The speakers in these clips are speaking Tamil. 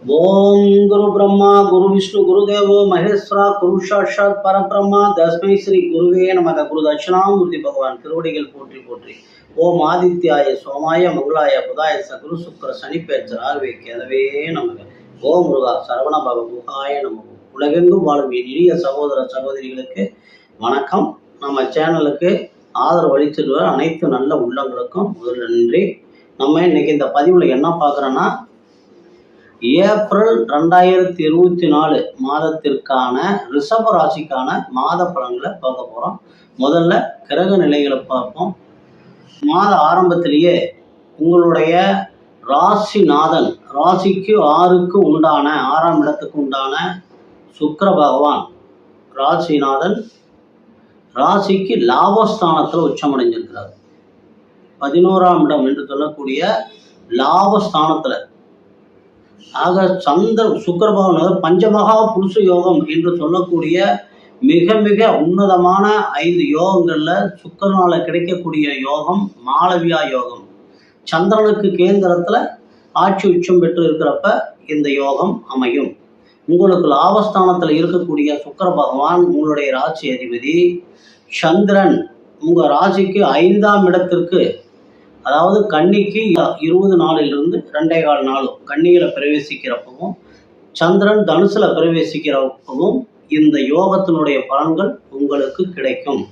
ओम गुरु ब्रह्मा गुरु विष्णु गुरुदेवो महेश्वरा गुरु साक्षात् परब्रह्मा तस्मै श्री गुरुवे नमः। गुरु दक्षिणामूर्ति भगवान திருவடிகள் போற்றி போற்றி। ஓம் ஆதித்யாய சோமாய மங்களாய புதாய சகுரு சுக்கர சனி பேச்சராகவே கேதவே நமக। ஓம் முருகா சரவண பவ குஹாய நமக। உலகெங்கும் வாழும் இனிய சகோதர சகோதரிகளுக்கு வணக்கம்। நம்ம சேனலுக்கு ஆதரவு அளித்துட்டு வர அனைத்து நல்ல உள்ளங்களுக்கும் முதல்ல நன்றி। நம்ம இன்னைக்கு இந்த பதிவுல என்ன பார்க்குறோன்னா, ஏப்ரல் 2024 மாதத்திற்கான ரிஷப ராசிக்கான மாத பலன்களை பார்க்க போகிறோம்। முதல்ல கிரக நிலைகளை பார்ப்போம்। மாத ஆரம்பத்திலேயே உங்களுடைய ராசிநாதன் ராசிக்கு 6க்கு உண்டான 6ஆம் இடத்துக்கு உண்டான சுக்கிர பகவான் ராசிநாதன் ராசிக்கு லாபஸ்தானத்தில் உச்சமடைஞ்சிருக்கிறார்। 11ஆம் இடம் என்று சொல்லக்கூடிய லாபஸ்தானத்தில் ஆக சுக்கிர பகவான் பஞ்சமகா புருஷ யோகம் என்று சொல்லக்கூடிய மிக மிக உன்னதமான 5 யோகங்கள்ல சுக்கிரனால கிடைக்கக்கூடிய யோகம் மாளவியா யோகம்। சந்திரனுக்கு கேந்திரத்துல ஆட்சி உச்சம் பெற்று இருக்கிறப்ப இந்த யோகம் அமையும்। உங்களுக்கு லாபஸ்தானத்துல இருக்கக்கூடிய சுக்கிர பகவான் உங்களுடைய ராசி அதிபதி। சந்திரன் உங்க ராசிக்கு 5ஆம் இடத்திற்கு, அதாவது கன்னிக்கு 20 நாளிலிருந்து 2.25 நாளும் கன்னியில பிரவேசிக்கிறப்பவும் சந்திரன் தனுசுல பிரவேசிக்கிறப்பவும் இந்த யோகத்தினுடைய பலன்கள் உங்களுக்கு கிடைக்கும்।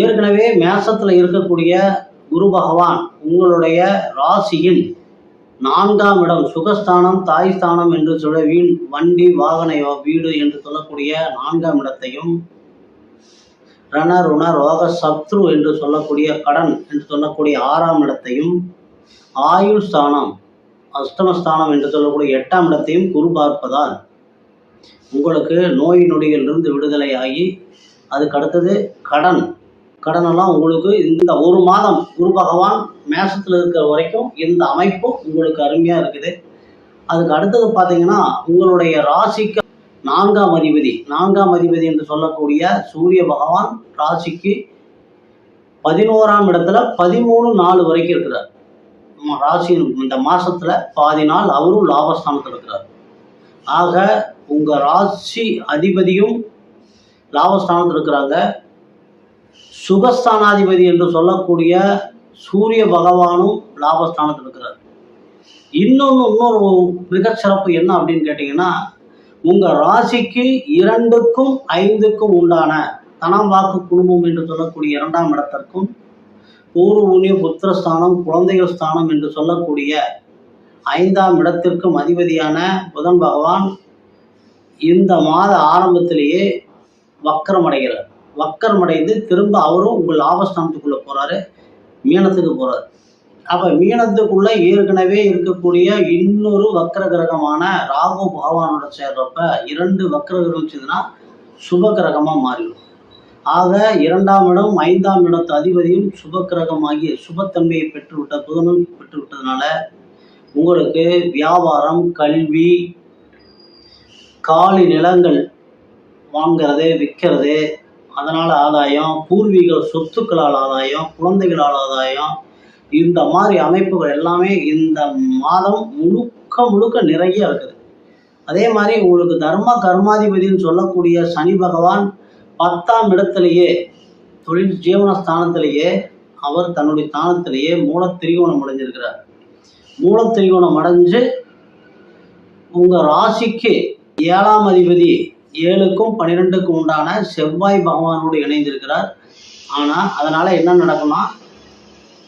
ஏற்கனவே மேசத்துல இருக்கக்கூடிய குரு பகவான் உங்களுடைய ராசியின் 4ஆம் இடம் சுகஸ்தானம் தாய் ஸ்தானம் என்று சொல்ல வண்டி வாகன வீடு என்று சொல்லக்கூடிய 4ஆம் இடத்தையும், ரண ருண ரோக சத்ரு என்று சொல்லக்கூடிய கடன் என்று சொல்லக்கூடிய 6ஆம் இடத்தையும், ஆயுள் ஸ்தானம் அஷ்டமஸ்தானம் என்று சொல்லக்கூடிய 8ஆம் இடத்தையும் குரு பார்ப்பதால் உங்களுக்கு நோய் நொடிகளிலிருந்து விடுதலை ஆகி, அதுக்கு அடுத்தது கடனெல்லாம் உங்களுக்கு இந்த ஒரு மாதம் குரு பகவான் மேசத்தில் இருக்கிற வரைக்கும் இந்த அமைப்பு உங்களுக்கு அருமையாக இருக்குது। அதுக்கு அடுத்தது பார்த்தீங்கன்னா, உங்களுடைய ராசிக்கு 4ஆம் அதிபதி என்று சொல்லக்கூடிய சூரிய பகவான் ராசிக்கு 11ஆம் இடத்துல 13 நாள் வரைக்கும் இருக்கிறார்। ராசி இந்த மாசத்துல பாதி நாள் அவரும் லாபஸ்தானத்தில் இருக்கிறார்। ஆக உங்க ராசி அதிபதியும் லாபஸ்தானத்தில் இருக்கிறாங்க। சுகஸ்தானாதிபதி என்று சொல்லக்கூடிய சூரிய பகவானும் லாபஸ்தானத்தில் இருக்கிறார்। இன்னொரு மிகச்சிறப்பு என்ன அப்படின்னு கேட்டீங்கன்னா, உங்க ராசிக்கு 2க்கும் 5க்கும் உண்டான தனம் வாக்கு குடும்பம் என்று சொல்லக்கூடிய 2ஆம் இடத்திற்கும், பூர்வ புண்ணிய புத்திரஸ்தானம் குழந்தைகள் ஸ்தானம் என்று சொல்லக்கூடிய 5ஆம் இடத்திற்கும் அதிபதியான புதன் பகவான் இந்த மாத ஆரம்பத்திலேயே வக்கரமடைகிறார்। வக்கரமடைந்து திரும்ப அவரும் உங்கள் லாபஸ்தானத்துக்குள்ள போறாரு, மீனத்துக்கு போறாரு। அப்ப மீனத்துக்குள்ள ஏற்கனவே இருக்கக்கூடிய இன்னொரு வக்கர கிரகமான ராகு பகவானோட சேர்றப்ப 2 வக்கர கிரகம் செய்துன்னா சுப கிரகமா மாறிடும்। ஆக 2ஆம் இடம் 5ஆம் இடத்து அதிபதியும் சுப கிரகமாகிய சுபத்தன்மையை பெற்றுவிட்ட புதனும் பெற்றுவிட்டதுனால உங்களுக்கு வியாபாரம், கல்வி, காலி நிலங்கள் வாங்கிறது விற்கிறது அதனால ஆதாயம், பூர்வீக சொத்துக்களால் ஆதாயம், குழந்தைகளால் ஆதாயம், இந்த மாதிரி அமைப்புகள் எல்லாமே இந்த மாதம் முழுக்க நிறைய இருக்குது। அதே மாதிரி உங்களுக்கு தர்ம கர்மாதிபதினு சொல்லக்கூடிய சனி பகவான் 10ஆம் இடத்திலேயே தொழில் ஜீவனஸ்தானத்திலேயே அவர் தன்னுடைய ஸ்தானத்திலேயே மூலத்திரிகோணம் அடைஞ்சிருக்கிறார்। மூலத்திரிகோணம் அடைஞ்சு உங்க ராசிக்கு 7ஆம் அதிபதி 7க்கும் 12க்கும் உண்டான செவ்வாய் பகவானோடு இணைந்திருக்கிறார்। ஆனா அதனால என்ன நடக்கும்னா,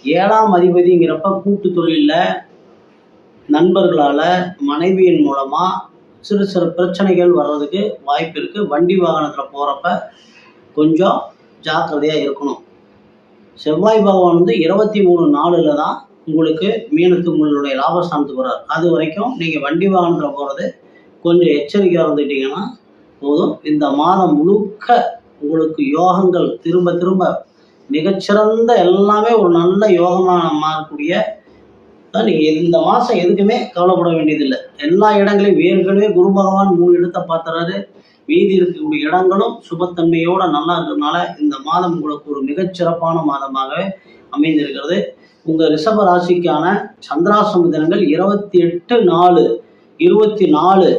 7ஆம் அதிபதிங்கிறப்ப கூட்டு தொழிலில் நண்பர்களால் மனைவியின் மூலமாக சிறு பிரச்சனைகள் வர்றதுக்கு வாய்ப்பு இருக்குது। வண்டி வாகனத்தில் போகிறப்ப கொஞ்சம் ஜாக்கிரதையாக இருக்கணும்। செவ்வாய் பகவான் 23 நாளில் தான் உங்களுக்கு மீனத்துக்கு உங்களுடைய லாபஸ்தானத்துக்கு வர்றார்। அது வரைக்கும் நீங்கள் வண்டி வாகனத்தில் போகிறது கொஞ்சம் எச்சரிக்கையாக இருந்துட்டீங்கன்னா போதும்। இந்த மாதம் முழுக்க உங்களுக்கு யோகங்கள் திரும்ப மிகச்சிறந்த எல்லாமே ஒரு நல்ல யோகமாக மாறக்கூடிய, நீங்கள் இந்த மாதம் எதுக்குமே கவலைப்பட வேண்டியதில்லை। எல்லா இடங்களையும் ஏற்கனவே குரு பகவான் 3 இடத்தை பார்த்துறாரு, மீதி இருக்கக்கூடிய இடங்களும் சுபத்தன்மையோட நல்லா இருக்கிறதுனால இந்த மாதம் உங்களுக்கு ஒரு மிகச்சிறப்பான மாதமாக அமைந்திருக்கிறது। உங்கள் ரிஷப ராசிக்கான சந்திராசிரம தினங்கள் 28/4 24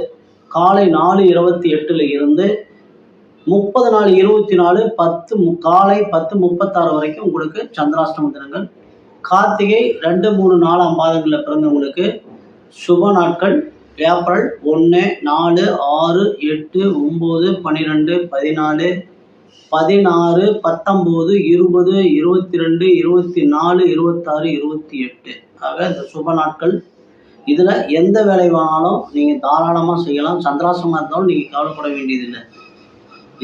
காலை 4:28 இருந்து 30/4/24 காலை 10:36 வரைக்கும் உங்களுக்கு சந்திராஷ்டம தினங்கள். கார்த்திகை 2, 3, 4ஆம் பாதங்களில் பிறந்தவங்களுக்கு சுப நாட்கள் ஏப்ரல் 1, 4, 6, 8, 9, 12, 14, 16, 19, 20, 22, 24, 26, 28 ஆக இந்த சுப நாட்கள். இதில் எந்த வேலை வேணாலும் நீங்கள் தாராளமாக செய்யலாம். சந்திராசிரமமாக இருந்தாலும் நீங்கள் கவலைப்பட வேண்டியதில்லை.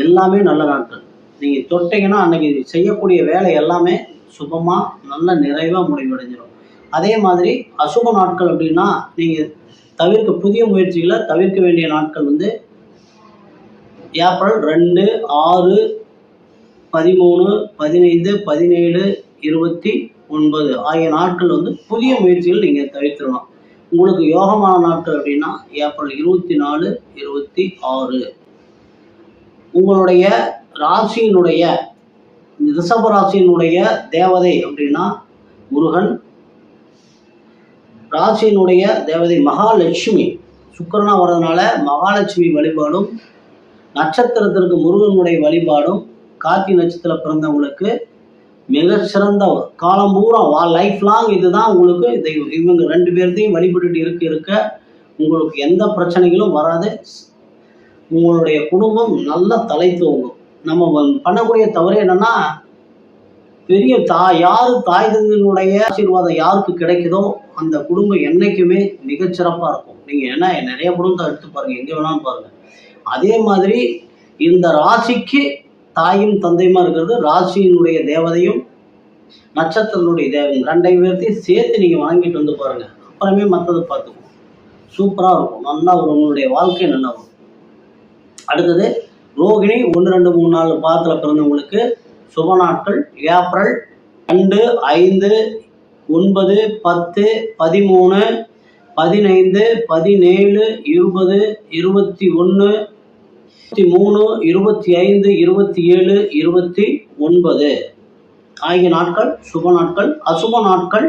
எல்லாமே நல்ல நாட்கள். நீங்கள் தொட்டிங்கன்னா அன்றைக்கி செய்யக்கூடிய வேலை எல்லாமே சுபமாக நல்ல நிறைவாக முடிவடைஞ்சிடும். அதே மாதிரி அசுப நாட்கள் அப்படின்னா நீங்கள் புதிய முயற்சிகளை தவிர்க்க வேண்டிய நாட்கள் ஏப்ரல் 2, 6, 13, 15, 17, 29 ஆகிய நாட்கள் புதிய முயற்சிகள் நீங்கள் தவிர்த்துடலாம். உங்களுக்கு யோகமான நாட்கள் அப்படின்னா ஏப்ரல் 24, 26. உங்களுடைய ராசியினுடைய ரிஷப ராசியினுடைய தேவதை அப்படின்னா முருகன். ராசியினுடைய தேவதை மகாலட்சுமி. சுக்கிரனா வர்றதுனால மகாலட்சுமி வழிபாடும் நட்சத்திரத்திற்கு முருகனுடைய வழிபாடும் கார்த்திகை நட்சத்திரம் பிறந்தவங்களுக்கு மிக சிறந்த காலம் பூரா லைஃப் லாங் இதுதான் உங்களுக்கு. இவங்க 2 பேர்த்தையும் வழிபட்டுட்டு இருக்க உங்களுக்கு எந்த பிரச்சனைகளும் வராது. உங்களுடைய குடும்பம் நல்லா தலை தூங்கும். நம்ம பண்ணக்கூடிய தவறு என்னன்னா, பெரிய தாய் தந்தையினுடைய ஆசீர்வாதம் யாருக்கு கிடைக்குதோ அந்த குடும்பம் என்னைக்குமே மிகச்சிறப்பாக இருக்கும். நீங்கள் ஏன்னா நிறைய குடும்பத்தை எடுத்து பாருங்கள், எங்கே வேணாலும் பாருங்கள். அதே மாதிரி இந்த ராசிக்கு தாயும் தந்தையுமா இருக்கிறது ராசியினுடைய தேவதையும் நட்சத்திரனுடைய தேவதையும் 2 பேர்த்தையும் சேர்த்து நீங்கள் வாங்கிட்டு வந்து பாருங்கள். அப்புறமே மற்றதை பார்த்துக்குவோம். சூப்பராக இருக்கும். நல்லா உங்களுடைய வாழ்க்கை நல்லா இருக்கும். அடுத்தது ரோகிணி 1, 2, 3, 4 பாதத்தில் பிறந்தவங்களுக்கு சுப நாட்கள் ஏப்ரல் 2, 5, 9, 10, 13, 15, 17, 20, 21, 23, 25, 27, 29 ஆகிய நாட்கள் சுப நாட்கள். அசுப நாட்கள்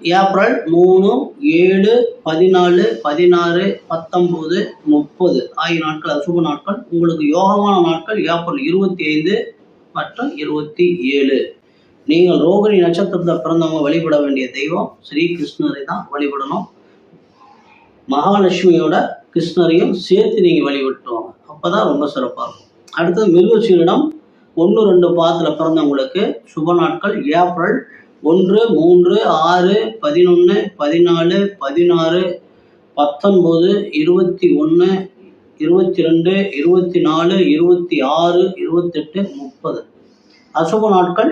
ஏப்ரல் 3, 7, 14, 16, 19, 30 ஆகிய நாட்கள் அசுப நாட்கள். உங்களுக்கு யோகமான நாட்கள் ஏப்ரல் 25 மற்றும் 27. நீங்கள் ரோகிணி நட்சத்திரத்தில் பிறந்தவங்க வழிபட வேண்டிய தெய்வம் ஸ்ரீ கிருஷ்ணரை தான் வழிபடணும். மகாலட்சுமியோட கிருஷ்ணரையும் சேர்த்து நீங்கள் வழிபட்டுவாங்க. அப்போ தான் ரொம்ப சிறப்பாக இருக்கும். அடுத்தது மிருகசீரிடம் 1, 2 பாதத்தில் பிறந்தவங்களுக்கு சுப நாட்கள் ஏப்ரல் 1, 3, 6, 11, 14, 16, 19, 21, 22, 24, 26, 28, 30 அசுப நாட்கள்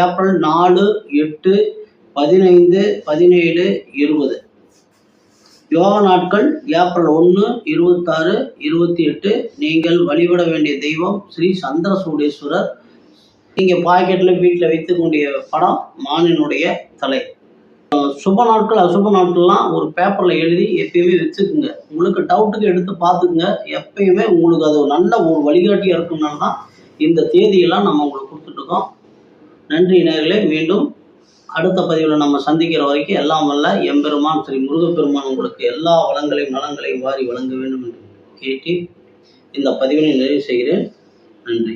ஏப்ரல் 4, 8, 15, 17, 20 யோக நாட்கள் ஏப்ரல் 1, 26, 28. நீங்கள் வழிபட வேண்டிய தெய்வம் ஸ்ரீ சந்திரசூடேஸ்வரர். நீங்கள் பாக்கெட்டில் வீட்டில் வைத்துக்கூடிய படம் மானினுடைய தலை. சுப நாட்கள் அசுப நாட்கள்லாம் ஒரு பேப்பரில் எழுதி எப்பயுமே வச்சுக்குங்க. உங்களுக்கு டவுட்டுக்கு எடுத்து பார்த்துக்குங்க. எப்பயுமே உங்களுக்கு அது நல்ல ஒரு வழிகாட்டியாக இருக்கும்னால தான் இந்த தேதியெல்லாம் நம்ம உங்களுக்கு கொடுத்துட்ருக்கோம். நன்றி நேயர்களே. மீண்டும் அடுத்த பதிவில் நம்ம சந்திக்கிற வரைக்கும் எல்லாம் வல்ல எம்பெருமான் ஸ்ரீ முருகப்பெருமான் உங்களுக்கு எல்லா வளங்களையும் நலங்களையும் வாரி வழங்க வேண்டும் என்று கேட்டு இந்த பதிவினை நிறைவு செய்கிறேன். நன்றி.